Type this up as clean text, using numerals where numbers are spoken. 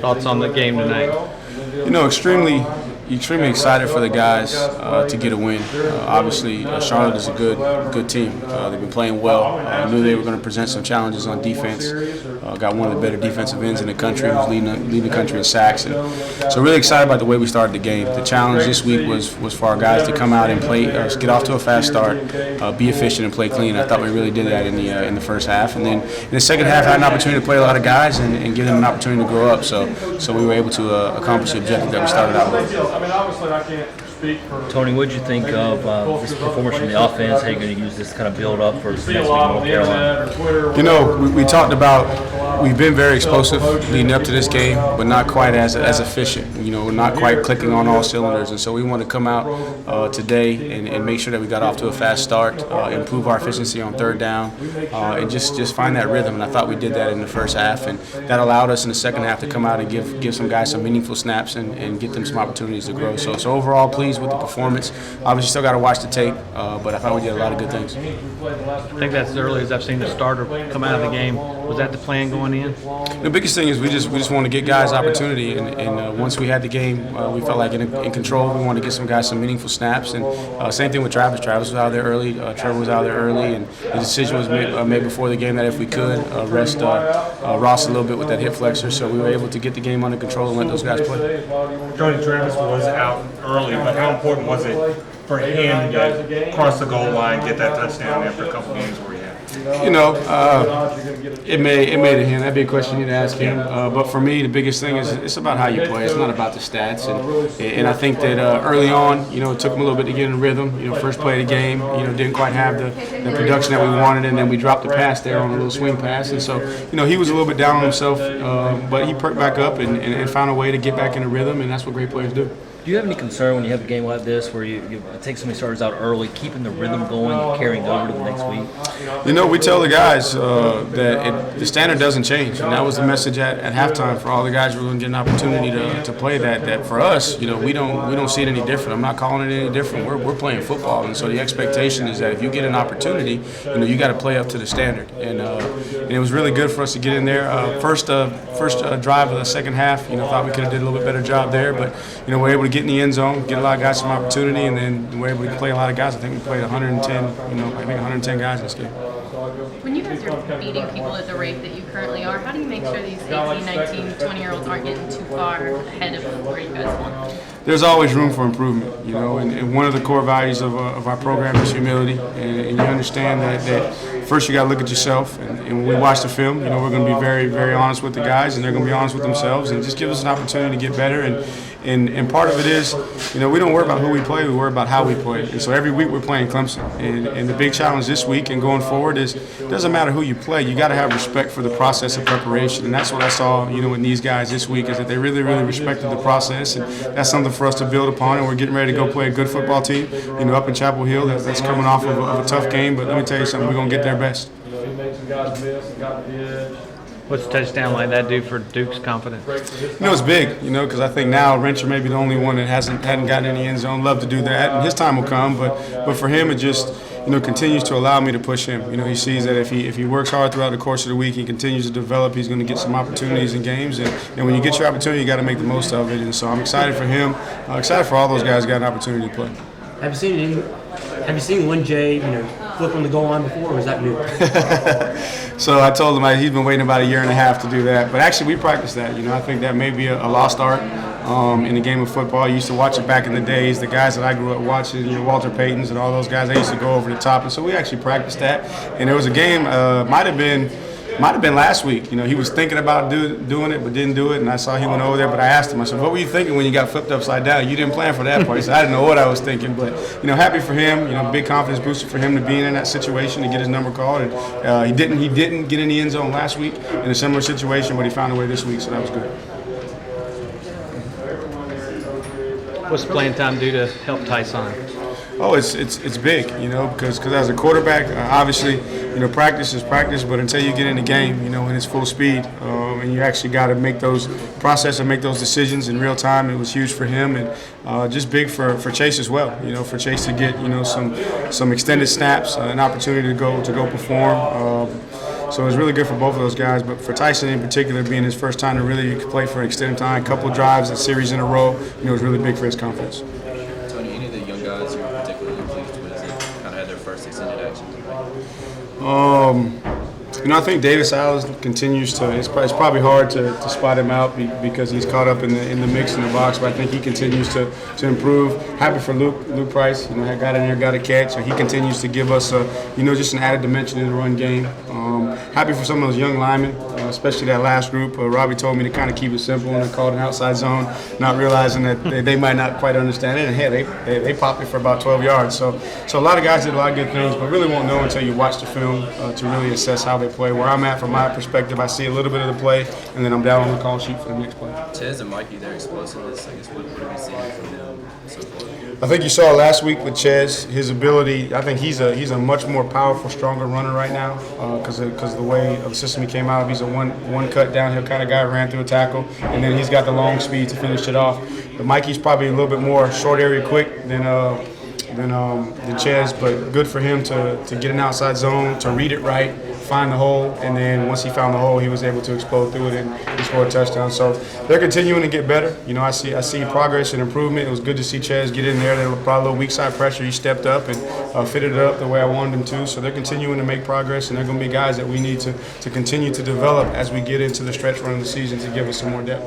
Thoughts on the game tonight? Extremely excited for the guys to get a win. Obviously, Charlotte is a good team. They've been playing well. Knew they were going to present some challenges on defense. Got one of the better defensive ends in the country, who's leading the country in sacks. And so really excited about the way we started the game. The challenge this week was for our guys to come out and play, get off to a fast start, be efficient and play clean. I thought we really did that in the first half. And then in the second half, had an opportunity to play a lot of guys and give them an opportunity to grow up. So we were able to accomplish the objective that we started out with. Obviously, I can't speak for Tony, what did you think of this performance from the offense? How are you going to use this kind of build up for next week in North Carolina? We talked about we've been very explosive leading up to this game, but not quite as efficient. Not quite clicking on all cylinders, and so we want to come out today and make sure that we got off to a fast start, improve our efficiency on third down, and just find that rhythm. And I thought we did that in the first half, and that allowed us in the second half to come out and give some guys some meaningful snaps and get them some opportunities to grow. So overall, pleased with the performance. Obviously, still got to watch the tape, but I thought we did a lot of good things. I think that's as early as I've seen the starter come out of the game. Was that the plan going in? The biggest thing is we just want to get guys opportunity, and once we had the game, we felt like in control. We wanted to get some guys some meaningful snaps, and same thing with Travis. Travis was out there early. Trevor was out there early, and the decision was made before the game that if we could rest Ross a little bit with that hip flexor, so we were able to get the game under control and let those guys play. Tony, Travis was out early, but how important was it for him to cross the goal line, get that touchdown after a couple games where he had? It made it him. That'd be a question you'd ask him. But for me, the biggest thing is it's about how you play. It's not about the stats. And I think that early on, it took him a little bit to get in rhythm. First play of the game, didn't quite have the production that we wanted, and then we dropped the pass there on a little swing pass. And so, he was a little bit down on himself, but he perked back up and found a way to get back in a rhythm, and that's what great players do. Do you have any concern when you have a game like this where you take so many starters out early, keeping the rhythm going and carrying over to the next week? We tell the guys that the standard doesn't change, and that was the message at halftime for all the guys who were going to get an opportunity to play that for us, we don't see it any different. I'm not calling it any different. We're playing football, and so the expectation is that if you get an opportunity, you got to play up to the standard. And it was really good for us to get in there. First drive of the second half, thought we could have did a little bit better job there, but we're able to get in the end zone, get a lot of guys some opportunity, and then we're able to play a lot of guys. I think we played 110 guys in this game. When you guys are beating people at the rate that you currently are, how do you make sure these 18, 19, 20-year-olds aren't getting too far ahead of where you guys want? There's always room for improvement, and one of the core values of our program is humility, and you understand that first you got to look at yourself, and when we watch the film, we're going to be very, very honest with the guys, and they're going to be honest with themselves, and just give us an opportunity to get better. And part of it is, we don't worry about who we play, we worry about how we play. And so every week we're playing Clemson. And the big challenge this week and going forward is it doesn't matter who you play, you got to have respect for the process of preparation. And that's what I saw, with these guys this week, is that they really, really respected the process. And that's something for us to build upon. And we're getting ready to go play a good football team, up in Chapel Hill that's coming off of a tough game. But let me tell you something, we're going to get their best. What's a touchdown like that do for Duke's confidence? It's big, because I think now Rencher may be the only one that hadn't gotten in the end zone. Love to do that, and his time will come. But for him, it just continues to allow me to push him. He sees that if he works hard throughout the course of the week, he continues to develop, he's going to get some opportunities in games. And when you get your opportunity, you got to make the most of it. And so I'm excited for him. Excited for all those guys who got an opportunity to play. Have you seen Lynn J, flip on the goal line before, or is that new? So I told him he's been waiting about a year and a half to do that. But actually, we practiced that. I think that may be a lost art in the game of football. I used to watch it back in the days. The guys that I grew up watching, Walter Paytons and all those guys, they used to go over the top. And so we actually practiced that. And there was a game, might have been last week. He was thinking about doing it, but didn't do it. And I saw he went over there, but I asked him, I said, what were you thinking when you got flipped upside down? You didn't plan for that part. He said, I didn't know what I was thinking. But, happy for him. Big confidence booster for him to be in that situation, to get his number called. And he didn't get in the end zone last week in a similar situation, but he found a way this week, so that was good. What's playing time do to help Tyson? Oh, it's big, because as a quarterback, obviously, practice is practice, but until you get in the game, and it's full speed, and you actually got to make those decisions in real time. It was huge for him, and just big for Chase as well. For Chase to get some extended snaps, an opportunity to go perform. So it was really good for both of those guys. But for Tyson in particular, being his first time to really play for an extended time, a couple of drives, a series in a row, it was really big for his confidence. Tony, any of the young guys you're particularly pleased with that kind of had their first extended action? I think Davis Allen continues to. It's probably hard to spot him out because he's caught up in the mix in the box. But I think he continues to improve. Happy for Luke Price. Got in there, got a catch. So he continues to give us just an added dimension in the run game. Happy for some of those young linemen, especially that last group. Robbie told me to kind of keep it simple and they called an outside zone, not realizing that they might not quite understand it. And hey, they popped it for about 12 yards. So a lot of guys did a lot of good things, but really won't know until you watch the film to really assess how they play. Where I'm at from my perspective, I see a little bit of the play, and then I'm down on the call sheet for the next play. Ches and Mikey, their explosiveness, I guess, what have you seen from them so far? I think you saw last week with Ches, his ability. I think he's a much more powerful, stronger runner right now because of the way of the system he came out of. He's a one cut downhill kind of guy, ran through a tackle, and then he's got the long speed to finish it off. But Mikey's probably a little bit more short area quick than Ches, but good for him to get an outside zone, to read it right, find the hole, and then once he found the hole, he was able to explode through it and he scored a touchdown. So they're continuing to get better. I see progress and improvement. It was good to see Ches get in there. There was probably a little weak side pressure. He stepped up and fitted it up the way I wanted him to. So they're continuing to make progress, and they're going to be guys that we need to continue to develop as we get into the stretch run of the season to give us some more depth.